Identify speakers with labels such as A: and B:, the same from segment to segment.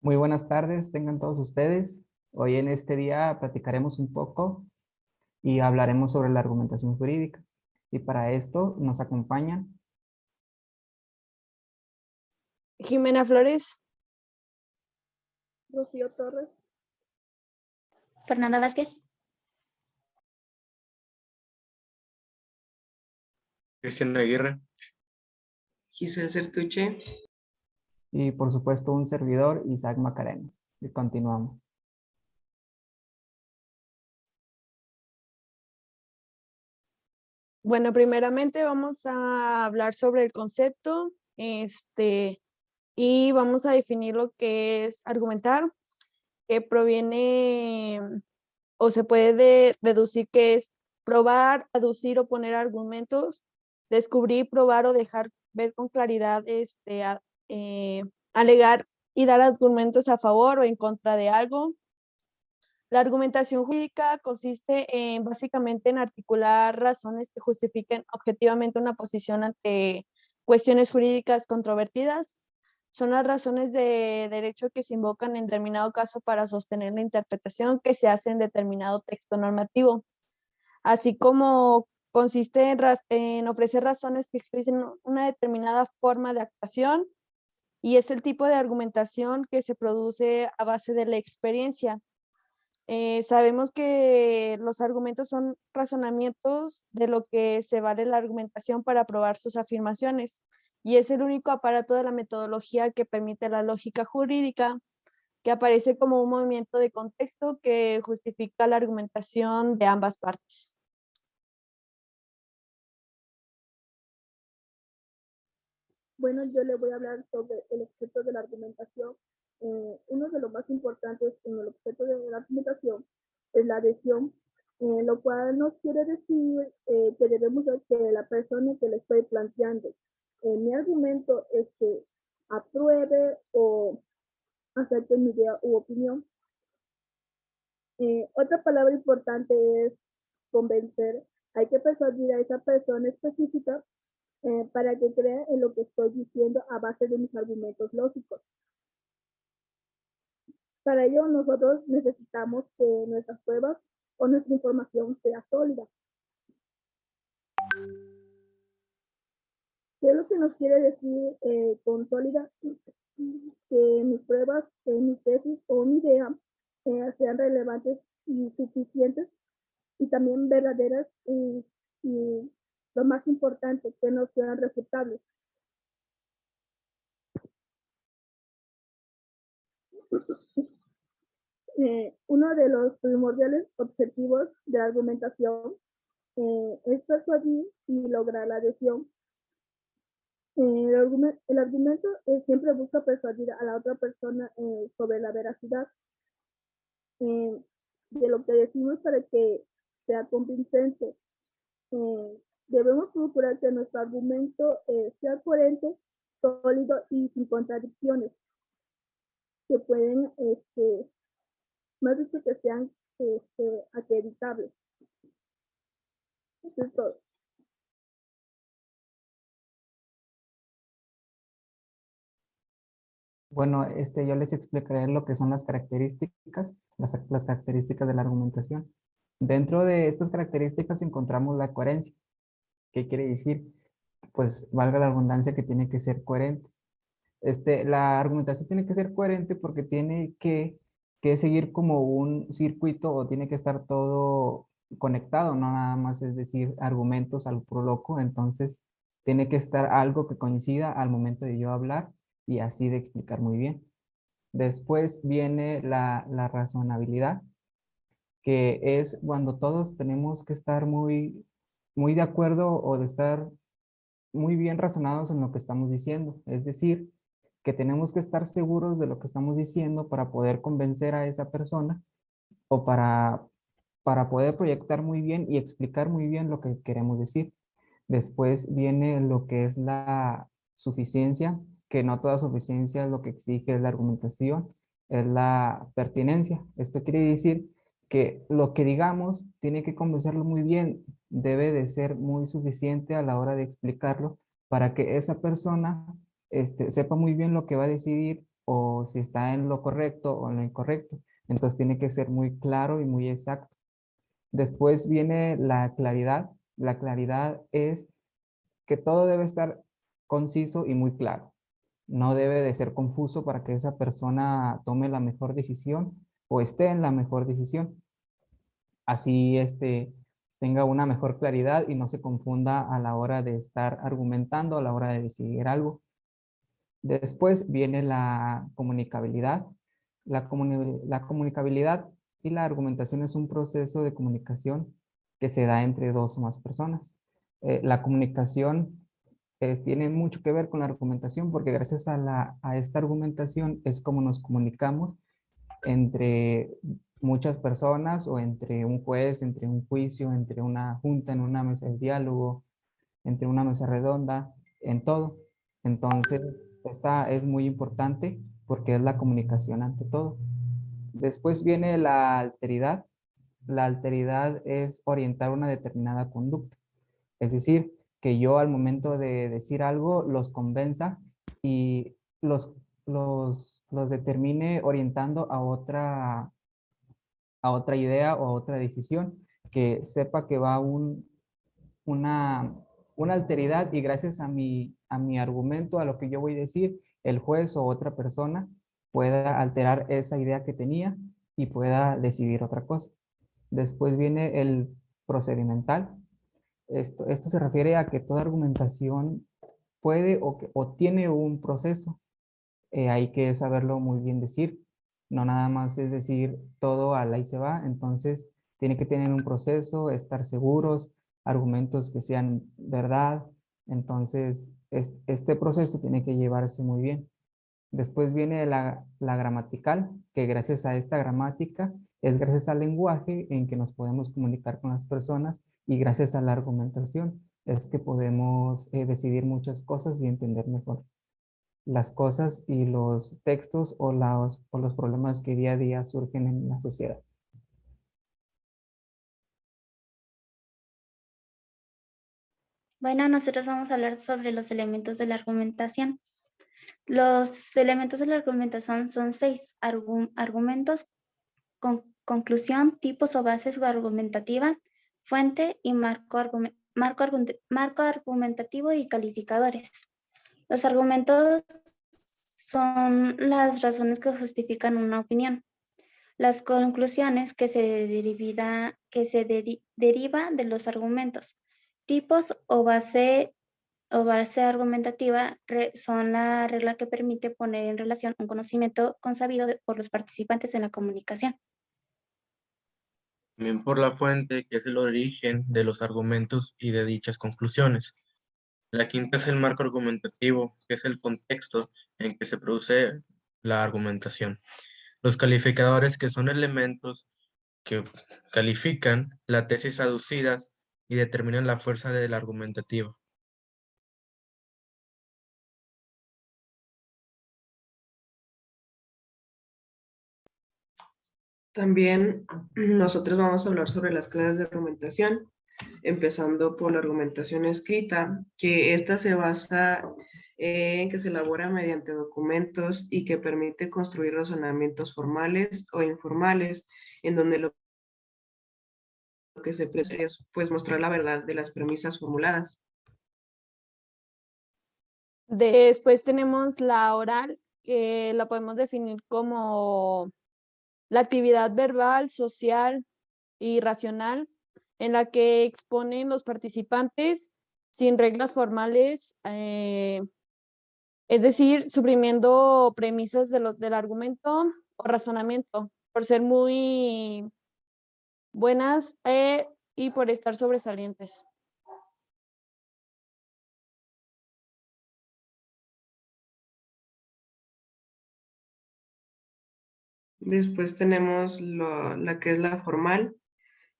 A: Muy buenas tardes, tengan todos ustedes. Hoy en este día platicaremos un poco y hablaremos sobre la argumentación jurídica. Y para esto nos acompañan
B: Jimena Flores.
C: Rocío Torres.
D: Fernanda Vázquez.
E: Cristian Aguirre.
F: Giselle Certuche.
A: y por supuesto un servidor, Isaac Macarena. Y continuamos.
B: Bueno, primeramente vamos a hablar sobre el concepto, y vamos a definir lo que es argumentar, que proviene o se puede deducir que es probar, aducir o poner argumentos, descubrir, probar o dejar ver con claridad, alegar y dar argumentos a favor o en contra de algo. La argumentación jurídica consiste básicamente en articular razones que justifiquen objetivamente una posición ante cuestiones jurídicas controvertidas. Son las razones de derecho que se invocan en determinado caso para sostener la interpretación que se hace en determinado texto normativo, así como consiste en ofrecer razones que expresen una determinada forma de actuación, y es el tipo de argumentación que se produce a base de la experiencia. Sabemos que los argumentos son razonamientos de lo que se vale la argumentación para probar sus afirmaciones, y es el único aparato de la metodología que permite la lógica jurídica, que aparece como un movimiento de contexto que justifica la argumentación de ambas partes.
C: Bueno, yo le voy a hablar sobre el objeto de la argumentación. Uno de los más importantes en el objeto de la argumentación es la adhesión, lo cual nos quiere decir que debemos ver que la persona que le estoy planteando mi argumento es que apruebe o acepte mi idea u opinión. Otra palabra importante es convencer. Hay que persuadir a esa persona específica para que crea en lo que estoy diciendo a base de mis argumentos lógicos. Para ello, nosotros necesitamos que nuestras pruebas o nuestra información sea sólida. ¿Qué es lo que nos quiere decir con sólida? Que mis pruebas, mi tesis o mi idea sean relevantes y suficientes y también verdaderas y lo más importante, que no sean refutables. Uno de los primordiales objetivos de la argumentación es persuadir y lograr la adhesión. El argumento siempre busca persuadir a la otra persona sobre la veracidad de lo que decimos para que sea convincente. Debemos procurar que nuestro argumento sea coherente, sólido y sin contradicciones, que pueden, más dicho, que sean acreditables. Eso es todo.
A: Bueno, yo les explicaré lo que son las características, las características de la argumentación. Dentro de estas características encontramos la coherencia. ¿Qué quiere decir? Pues valga la redundancia que tiene que ser coherente. La argumentación tiene que ser coherente porque tiene que seguir como un circuito o tiene que estar todo conectado, no nada más es decir argumentos al puro loco. Entonces tiene que estar algo que coincida al momento de yo hablar y así de explicar muy bien. Después viene la razonabilidad, que es cuando todos tenemos que estar muy de acuerdo o de estar muy bien razonados en lo que estamos diciendo. Es decir, que tenemos que estar seguros de lo que estamos diciendo para poder convencer a esa persona o para poder proyectar muy bien y explicar muy bien lo que queremos decir. Después viene lo que es la suficiencia, que no toda suficiencia es lo que exige la argumentación, es la pertinencia. Esto quiere decir que lo que digamos tiene que convencerlo muy bien, debe de ser muy suficiente a la hora de explicarlo para que esa persona sepa muy bien lo que va a decidir o si está en lo correcto o en lo incorrecto. Entonces tiene que ser muy claro y muy exacto. Después viene la claridad. La claridad es que todo debe estar conciso y muy claro. No debe de ser confuso para que esa persona tome la mejor decisión o esté en la mejor decisión. Así tenga una mejor claridad y no se confunda a la hora de estar argumentando, a la hora de decidir algo. Después viene la comunicabilidad. La comunicabilidad y la argumentación es un proceso de comunicación que se da entre dos o más personas. La comunicación tiene mucho que ver con la argumentación porque gracias a esta argumentación es como nos comunicamos entre muchas personas o entre un juez, entre un juicio, entre una junta, en una mesa de diálogo, entre una mesa redonda, en todo. Entonces, esta es muy importante porque es la comunicación ante todo. Después viene la alteridad. La alteridad es orientar una determinada conducta. Es decir, que yo al momento de decir algo los convenza y los determine orientando a otra idea o a otra decisión, que sepa que va una, una alteridad y gracias a mi argumento, a lo que yo voy a decir, el juez o otra persona pueda alterar esa idea que tenía y pueda decidir otra cosa. Después viene el procedimental. Esto se refiere a que toda argumentación puede o tiene un proceso. Hay que saberlo muy bien decir. No nada más es decir todo al ahí se va. Entonces tiene que tener un proceso, estar seguros, argumentos que sean verdad. Entonces este proceso tiene que llevarse muy bien. Después viene la gramatical, que gracias a esta gramática es gracias al lenguaje en que nos podemos comunicar con las personas y gracias a la argumentación es que podemos decidir muchas cosas y entender mejor las cosas y los textos o los problemas que día a día surgen en la sociedad.
D: Bueno, nosotros vamos a hablar sobre los elementos de la argumentación. Los elementos de la argumentación son 6 argumentos, conclusión, tipos o bases argumentativa, fuente y marco argumentativo y calificadores. Los argumentos son las razones que justifican una opinión. Las conclusiones que se deriva de los argumentos. Tipos o base argumentativa son la regla que permite poner en relación un conocimiento consabido por los participantes en la comunicación.
E: También por la fuente, que es el origen de los argumentos y de dichas conclusiones. La quinta es el marco argumentativo, que es el contexto en que se produce la argumentación. Los calificadores, que son elementos que califican las tesis aducidas y determinan la fuerza del argumentativo.
F: También nosotros vamos a hablar sobre las clases de argumentación, empezando por la argumentación escrita, que esta se basa en que se elabora mediante documentos y que permite construir razonamientos formales o informales, en donde lo que se pretende es pues mostrar la verdad de las premisas formuladas.
B: Después tenemos la oral, que la podemos definir como la actividad verbal, social y racional en la que exponen los participantes sin reglas formales, es decir, suprimiendo premisas del argumento o razonamiento por ser muy buenas y por estar sobresalientes.
F: Después tenemos la que es la formal,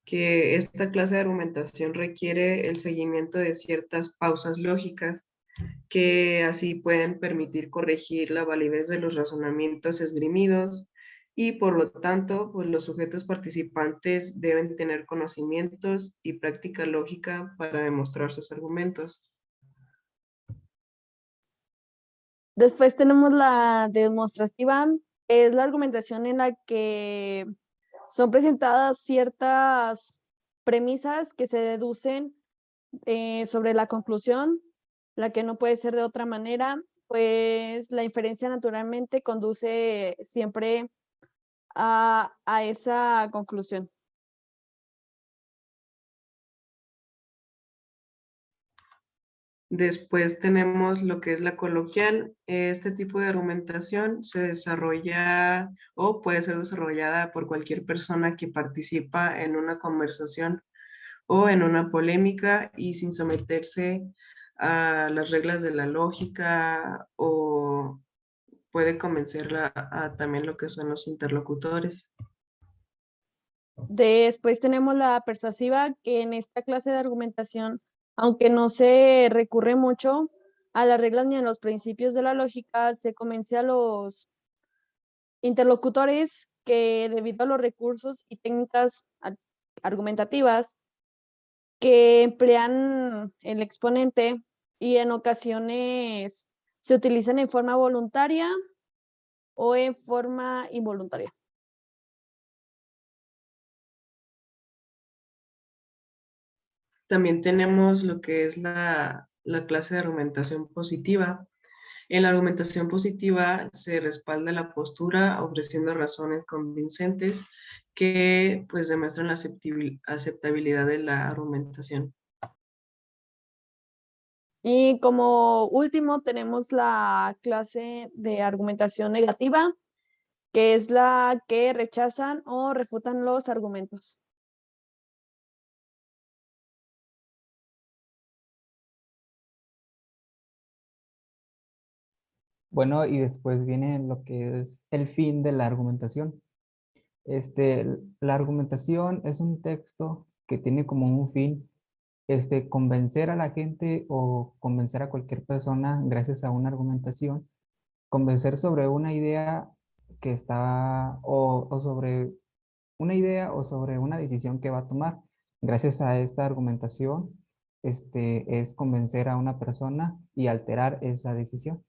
F: que esta clase de argumentación requiere el seguimiento de ciertas pausas lógicas que así pueden permitir corregir la validez de los razonamientos esgrimidos y por lo tanto, pues los sujetos participantes deben tener conocimientos y práctica lógica para demostrar sus argumentos.
B: Después tenemos la demostrativa, es la argumentación en la que son presentadas ciertas premisas que se deducen sobre la conclusión, la que no puede ser de otra manera, pues la inferencia naturalmente conduce siempre a esa conclusión.
F: Después tenemos lo que es la coloquial. Este tipo de argumentación se desarrolla o puede ser desarrollada por cualquier persona que participa en una conversación o en una polémica y sin someterse a las reglas de la lógica, o puede convencerla a también lo que son los interlocutores.
B: Después tenemos la persuasiva, que en esta clase de argumentación, aunque no se recurre mucho a las reglas ni a los principios de la lógica, se convence a los interlocutores que debido a los recursos y técnicas argumentativas que emplean el exponente y en ocasiones se utilizan en forma voluntaria o en forma involuntaria.
F: También tenemos lo que es la clase de argumentación positiva. En la argumentación positiva se respalda la postura ofreciendo razones convincentes que pues demuestran la aceptabilidad de la argumentación.
B: Y como último tenemos la clase de argumentación negativa, que es la que rechazan o refutan los argumentos.
A: Bueno, y después viene lo que es el fin de la argumentación. La argumentación es un texto que tiene como un fin, convencer a la gente o convencer a cualquier persona gracias a una argumentación, convencer sobre una idea que está, o sobre una idea o sobre una decisión que va a tomar. Gracias a esta argumentación, es convencer a una persona y alterar esa decisión.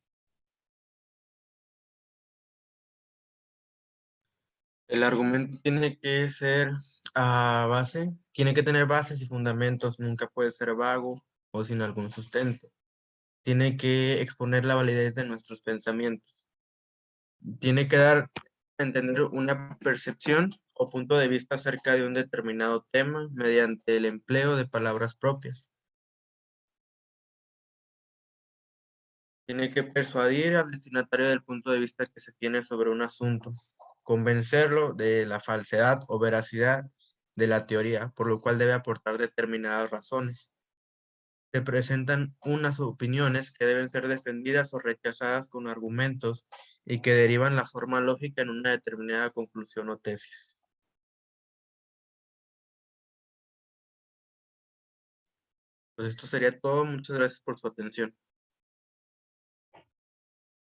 E: El argumento tiene que ser a base, tiene que tener bases y fundamentos, nunca puede ser vago o sin algún sustento. Tiene que exponer la validez de nuestros pensamientos. Tiene que dar a entender una percepción o punto de vista acerca de un determinado tema mediante el empleo de palabras propias. Tiene que persuadir al destinatario del punto de vista que se tiene sobre un asunto, convencerlo de la falsedad o veracidad de la teoría, por lo cual debe aportar determinadas razones. Se presentan unas opiniones que deben ser defendidas o rechazadas con argumentos y que derivan la forma lógica en una determinada conclusión o tesis. Pues esto sería todo. Muchas gracias por su atención.